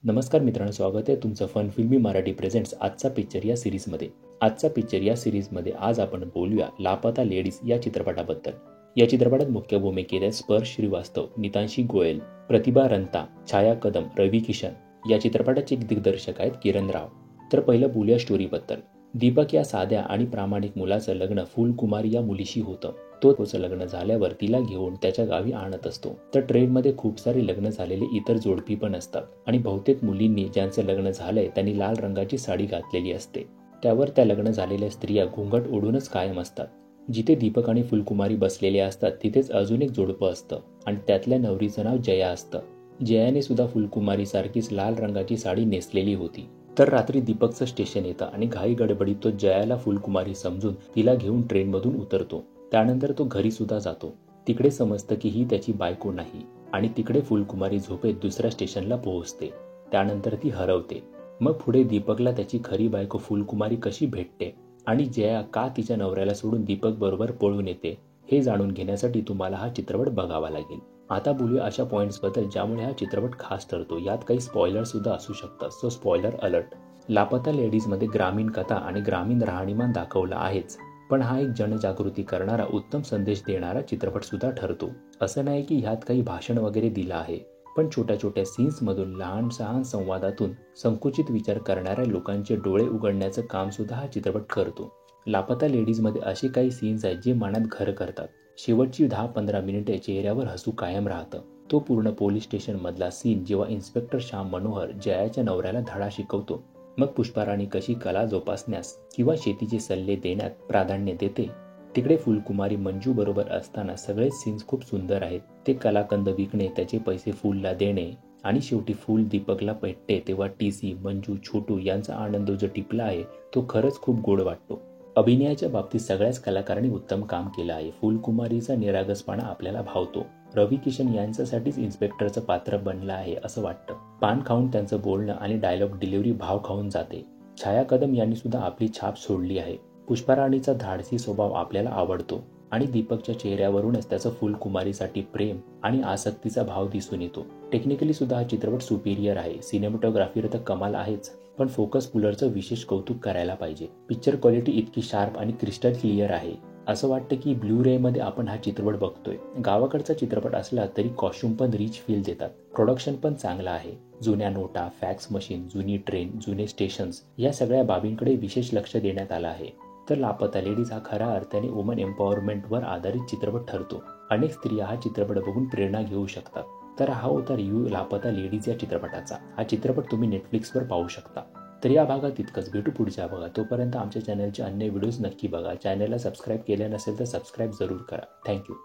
नमस्कार मित्रांनो, स्वागत आहे तुमचं फन फिल्मी मराठी प्रेझेंट्स आजचा पिक्चर या सिरीजमध्ये. आजचा पिक्चर या सिरीजमध्ये आज आपण बोलूया लापता लेडीज या चित्रपटाबद्दल. या चित्रपटात मुख्य भूमिकेत आहेत स्पर्श श्रीवास्तव, नितांशी गोयल, प्रतिभा रंता, छाया कदम, रवी किशन. या चित्रपटाचे दिग्दर्शक आहेत किरण राव. तर पहिलं बोलूया स्टोरीबद्दल. दीपक या साध्या आणि प्रामाणिक मुलाचं लग्न फुलकुमारी या मुलीशी होतं. तो त्याचं लग्न झाल्यावर तिला घेऊन त्याच्या गावी आणत असतो. तर ट्रेनमध्ये खूप सारे लग्न झालेले इतर जोडपी पण असतात आणि बहुतेक मुलींनी ज्यांचं लग्न झालंय त्यांनी लाल रंगाची साडी घातलेली असते. त्यावर त्या लग्न झालेल्या स्त्रिया घोंगट ओढूनच कायम असतात. जिथे दीपक आणि फुलकुमारी बसलेले असतात तिथेच अजून एक जोडपं असतं आणि त्यातल्या नवरीचं नाव जया असतं. जयाने सुद्धा फुलकुमारी सारखीच लाल रंगाची साडी नेसलेली होती. तर रात्री दीपकचं स्टेशन येतं आणि घाई गडबडीत तो जयाला फुलकुमारी समजून तिला घेऊन ट्रेनमधून उतरतो. त्यानंतर तो घरी सुद्धा जातो. तिकडे समजतं की ही त्याची बायको नाही आणि तिकडे फुलकुमारी झोपेत दुसऱ्या स्टेशनला पोहोचते. त्यानंतर ती हरवते. मग पुढे दीपकला त्याची खरी बायको फुलकुमारी कशी भेटते आणि जया का तिच्या नवऱ्याला सोडून दीपक बरोबर पळून येते हे जाणून घेण्यासाठी तुम्हाला हा चित्रपट बघावा लागेल. आता बोलूया अशा पॉइंट्सबद्दल ज्यामुळे हा चित्रपट खास ठरतो. यात काही स्पॉयलर सुद्धा असू शकतात, सो स्पॉयलर अलर्ट. लापता लेडीजमध्ये ग्रामीण कथा आणि ग्रामीण राहणीमान दाखवलं आहेच, पण हा एक जनजागृती करणारा उत्तम संदेश देणारा चित्रपट सुद्धा ठरतो. असं नाही की ह्यात काही भाषण वगैरे दिलं आहे, पण छोट्या छोट्या सीन्समधून लहान सहान संवादातून संकुचित विचार करणाऱ्या लोकांचे डोळे उघडण्याचं काम सुद्धा हा चित्रपट करतो. लापता लेडीजमध्ये असे काही सीन्स आहेत जे मनात घर करतात. शेवटची 10-15 मिनिटे चेहऱ्यावर हसू कायम राहतं. तो पूर्ण पोलीस स्टेशन मधला सीन जेव्हा इन्स्पेक्टर श्याम मनोहर जयाच्या नवऱ्याला धडा शिकवतो. मग पुष्पाराणी कशी कला जोपासण्यास किंवा शेतीचे सल्ले देण्यात प्राधान्य देते, तिकडे फुलकुमारी मंजू बरोबर असताना सगळेच सीन्स खूप सुंदर आहेत. ते कलाकंद विकणे, त्याचे पैसे फुलला देणे आणि शेवटी फुल दीपकला भेटते तेव्हा टीसी, मंजू, छोटू यांचा आनंद जो टिपला आहे तो खरंच खूप गोड वाटतो. अभिनयाच्या बाबतीत सगळ्याच कलाकारांनी उत्तम काम केलं आहे. फुलकुमारीचा निरागसपणा आपल्याला भावतो. रवी किशन यांच्यासाठीच इन्स्पेक्टरचं पात्र बनलं आहे असं वाटतं. पान खाऊन त्यांचं बोलणं आणि डायलॉग डिलिव्हरी भाव खाऊन जाते. छाया कदम यांनी सुद्धा आपली छाप सोडली आहे. पुष्पाराणीचा धाडसी स्वभाव आपल्याला आवडतो आणि दीपकच्या चेहऱ्यावरूनच त्याचं फुलकुमारीसाठी प्रेम आणि आसक्तीचा भाव दिसून येतो. टेक्निकली सुद्धा हा चित्रपट सुपिरियर आहे. सिनेमॅटोग्राफीवर तर कमाल आहेच, पण फोकस पुलरचं विशेष कौतुक करायला पाहिजे. पिक्चर क्वालिटी इतकी शार्प आणि क्रिस्टल क्लिअर आहे, असं वाटतं की ब्लू रे मध्ये आपण हा चित्रपट बघतोय. गावाकडचा चित्रपट असला तरी कॉस्ट्युम पण रिच फील देतात. प्रोडक्शन पण चांगलं आहे. जुन्या नोटा, फॅक्स मशीन, जुनी ट्रेन, जुने स्टेशन्स या सगळ्या बाबींकडे विशेष लक्ष देण्यात आलं आहे. तर लापता लेडीज हा खऱ्या अर्थाने वुमन एम्पॉवरमेंटवर आधारित चित्रपट ठरतो. अनेक स्त्रिया हा चित्रपट बघून प्रेरणा घेऊ शकतात. तर हा होता रिव्ह्यू लापता लेडीज या चित्रपटाचा. हा चित्रपट तुम्ही नेटफ्लिक्सवर पाहू शकता. तर या भागात इतकंच. भेटू पुढच्या भागात. तोपर्यंत आमच्या चॅनलचे अन्य व्हिडिओज नक्की बघा. चॅनलला सबस्क्राईब केले नसेल तर सबस्क्राईब जरूर करा. थँक्यू.